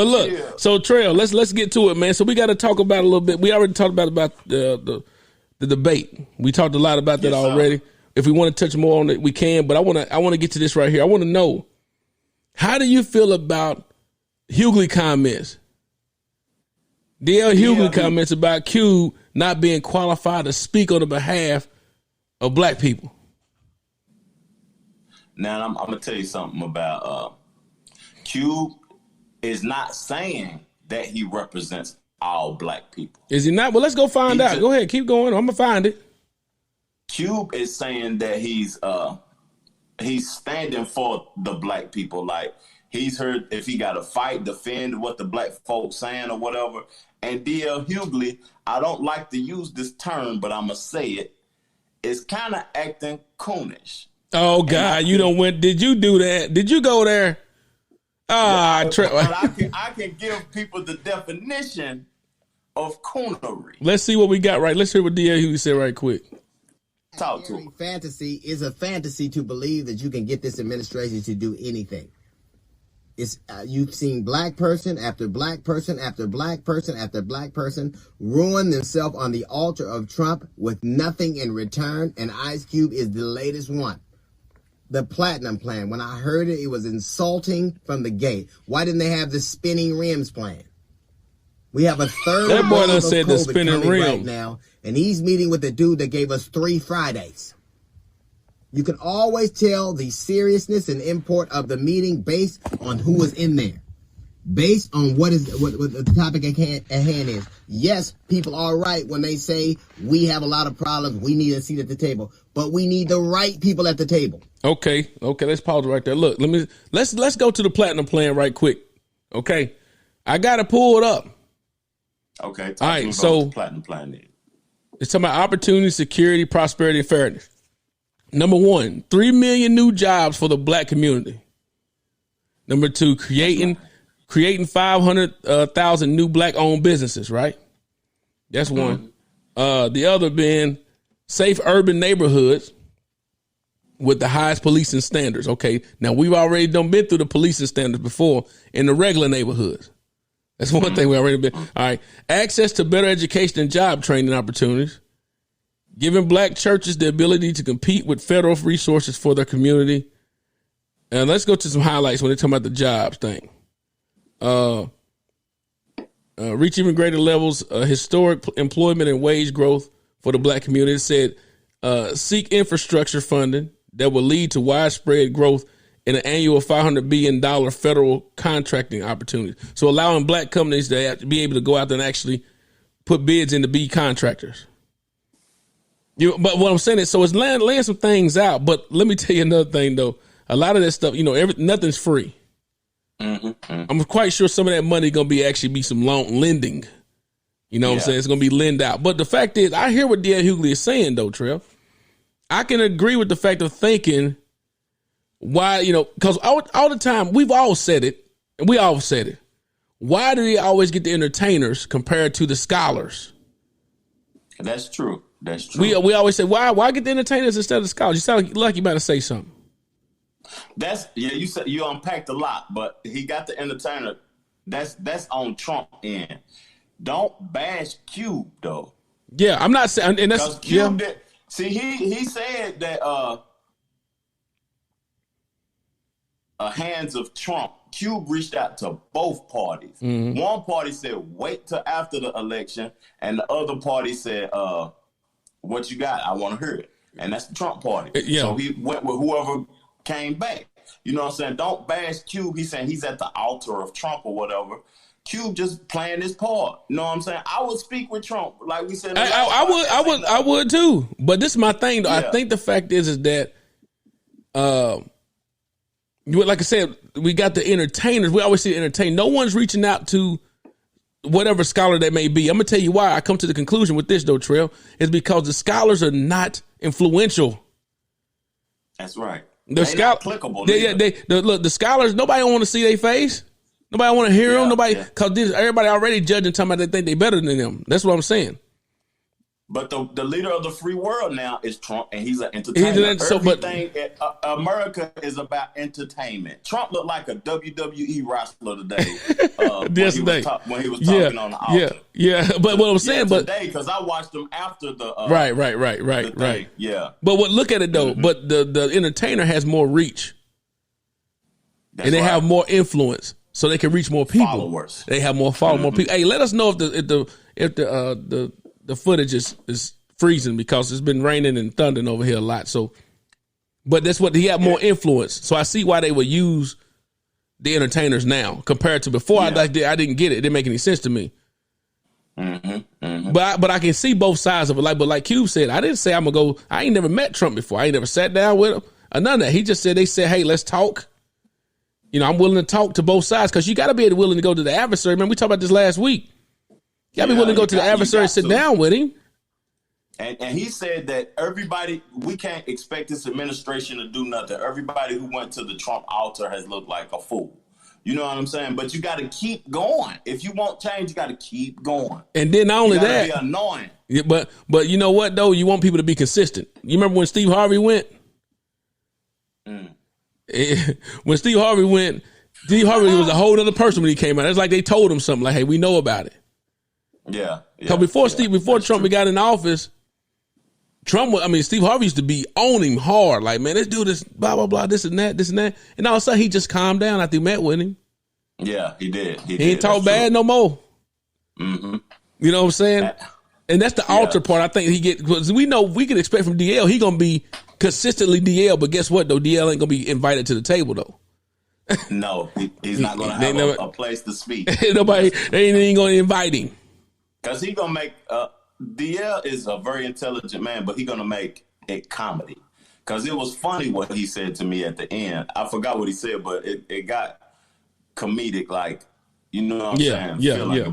But look, so Trail, let's get to it, man. So we got to talk about a little bit. We already talked about the debate. We talked a lot about that already. Sir. If we want to touch more on it, we can. But I want to get to this right here. I want to know, how do you feel about Hughley comments? D.L. Hughley comments about Q not being qualified to speak on the behalf of black people. Now, I'm going to tell you something about Q is not saying that he represents all black people. Is he not? Well, let's go find out. Go ahead. Keep going. I'm going to find it. Q is saying that he's standing for the black people. Like, he's heard if he got to fight, defend what the black folks saying or whatever. And D.L. Hughley, I don't like to use this term, but I'm going to say it, is kind of acting coonish. Oh, God, you don't went. Did you do that? Did you go there? But I can give people the definition of coonery. Let's see what we got right. Let's hear what D.L. Hughley said right quick. Talk to him. Fantasy is a fantasy to believe that you can get this administration to do anything. It's you've seen black person after black person after black person after black person ruin themselves on the altar of Trump with nothing in return, and Ice Cube is the latest one. The Platinum Plan. When I heard it, it was insulting from the gate. Why didn't they have the spinning rims plan? We have a third. That boy done said the spinning rims right now, and he's meeting with the dude that gave us 3 Fridays. You can always tell the seriousness and import of the meeting based on who was in there, based on what the topic at hand is. Yes, people are right when they say we have a lot of problems. We need a seat at the table, but we need the right people at the table. Okay. Let's pause right there. Look, let's go to the Platinum Plan right quick. Okay, I got to pull it up. Okay. All right. So the Platinum Plan is. It's talking about opportunity, security, prosperity, and fairness. Number 1, 3 million new jobs for the black community. Number 2, creating 500,000 new black-owned businesses, right? That's one. The other being safe urban neighborhoods with the highest policing standards. Okay, now we've already been through the policing standards before in the regular neighborhoods. That's one thing we already been. All right, access to better education and job training opportunities. Giving black churches the ability to compete with federal resources for their community. And let's go to some highlights when they're talking about the jobs thing. Reach even greater levels, historic employment and wage growth for the black community. It said, seek infrastructure funding that will lead to widespread growth in an annual $500 billion federal contracting opportunity. So allowing black companies to be able to go out there and actually put bids in to be contractors. But what I'm saying is, so it's laying some things out. But let me tell you another thing, though. A lot of that stuff, nothing's free. I'm quite sure some of that money going to actually be some loan lending. You know what I'm saying? It's going to be lend out. But the fact is, I hear what D.L. Hughley is saying, though, Trev. I can agree with the fact of thinking why, because all the time, we've all said it, and we all said it. Why do they always get the entertainers compared to the scholars? That's true. That's true. We always say, why get the entertainers instead of the scholars? You sound like you about to say something. You said you unpacked a lot, but he got the entertainer. That's on Trump end. Don't bash Cube though. Yeah, I'm not saying, and that's Cube did. See, he said that hands of Trump. Cube reached out to both parties. Mm-hmm. One party said wait till after the election, and the other party said what you got? I want to hear it. And that's the Trump party. Yeah. So he went with whoever came back. You know what I'm saying? Don't bash Cube. He's saying he's at the altar of Trump or whatever. Cube just playing his part. You know what I'm saying? I would speak with Trump. Like we said. I would too. But this is my thing, though. Yeah. I think the fact is that, like I said, we got the entertainers. We always see entertain. No one's reaching out to whatever scholar that may be. I'm going to tell you why I come to the conclusion with this, though, Trail, is because the scholars are not influential. That's right. They're not applicable. Look, the scholars, nobody want to see their face. Nobody want to hear them. Nobody, because everybody already judging, talking about they think they better than them. That's what I'm saying. But the leader of the free world now is Trump, and he's an entertainer. Everything America is about entertainment. Trump looked like a WWE wrestler today when he was talking on the altar. Yeah. But what I'm saying, today, because I watched him after the right. Yeah. But look at it though. Mm-hmm. But the entertainer has more reach, and they have more influence, so they can reach more people. Followers. They have more followers, more people. Hey, let us know if the footage is freezing, because it's been raining and thundering over here a lot. So, but that's what he had more influence. So I see why they would use the entertainers now compared to before. I didn't get it. It didn't make any sense to me. Mm-hmm, mm-hmm. But I can see both sides of it. But like Cube said, I didn't say I'm gonna go. I ain't never met Trump before. I ain't never sat down with him or none of that. He just said, hey, let's talk. I'm willing to talk to both sides, because you got to be willing to go to the adversary. Man, we talked about this last week. You got to be willing to go to the adversary and sit down with him. And he said that we can't expect this administration to do nothing. Everybody who went to the Trump altar has looked like a fool. You know what I'm saying? But you got to keep going. If you want change, you got to keep going. And then not only that, be annoying. Yeah, but you know what though? You want people to be consistent. You remember when Steve Harvey went? When Steve Harvey went, Steve Harvey was a whole other person when he came out. It's like they told him something like, "Hey, we know about it." Yeah. Because before Trump got in office, Steve Harvey used to be on him hard. Like, man, let's do this, blah, blah, blah, this and that. And all of a sudden, he just calmed down after he met with him. Yeah, he did. He ain't talk bad no more. Mm-hmm. You know what I'm saying? And that's the altar part I think he get, because we know we can expect from DL, he going to be consistently DL, but guess what, though? DL ain't going to be invited to the table, though. No, he's not going to have a place to speak. They ain't going to invite him. Because he going to make, DL is a very intelligent man, but he going to make it comedy. Because it was funny what he said to me at the end. I forgot what he said, but it got comedic, like, you know what I'm saying? Yeah.